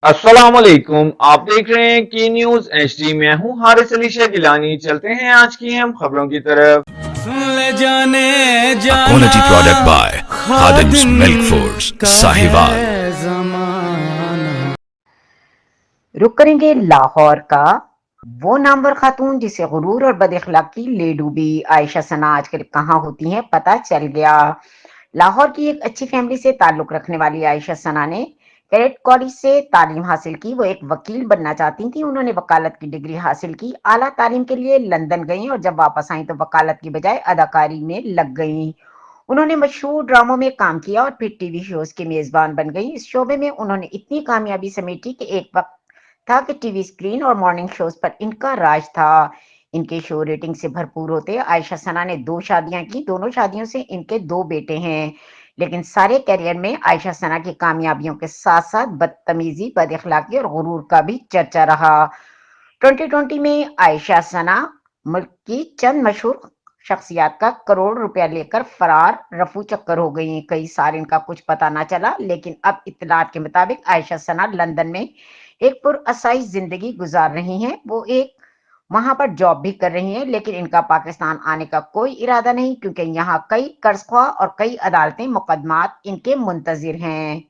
अस्सलाम वालेकुम। आप देख रहे हैं की न्यूज एचडी। मैं हूं हारिस अली शाह गिलानी। चलते हैं आज की हम खबरों की तरफ। ले जाने A जाना quality product by Khadim's Khadim Milk Foods, का Sahiwal. है जमाना। रुक करेंगे लाहौर का। वो नामवर खातून जिसे गुरूर और बदअखलाकी ले डूबी आयशा सना आजकल कहाँ होती हैं पता चल गया। लाहौर की एक अच्छी फैमिली से ताल्लुक रखने वाली आयशा सना ने कैडेट कॉलेज से तालीम हासिल की। वो एक वकील बनना चाहती थी। उन्होंने वकालत की डिग्री हासिल की। आला तालीम के लिए लंदन गई और जब वापस आई तो वकालत की बजाय अदाकारी में लग गई। उन्होंने मशहूर ड्रामों में काम किया और फिर टीवी शोज के मेजबान बन गई। इस शोबे में उन्होंने इतनी कामयाबी समेटी कि एक वक्त था कि टीवी स्क्रीन और मॉर्निंग शोज पर इनका राज था। इनके शो रेटिंग से भरपूर होते। आयशा सना ने 2 शादियां की। दोनों शादियों से इनके 2 बेटे हैं। लेकिन सारे करियर में आयशा सना की कामयाबियों के साथ-साथ बदतमीजी, बदअखलाकी और गुरूर का भी चर्चा रहा। 2020 में आयशा सना मुल्क की चंद मशहूर शख्सियात का करोड़ रुपया लेकर फरार रफू चक्कर हो गई। कई साल इनका कुछ पता ना चला, लेकिन अब इत्तलात के मुताबिक आयशा सना लंदन में एक पुरअसाइश जिंदगी गुजार रही हैं। वो एक वहां पर जॉब भी कर रही हैं, लेकिन इनका पाकिस्तान आने का कोई इरादा नहीं, क्योंकि यहाँ कई कर्जख्वाह और कई अदालतें मुकदमात इनके मुंतजिर हैं।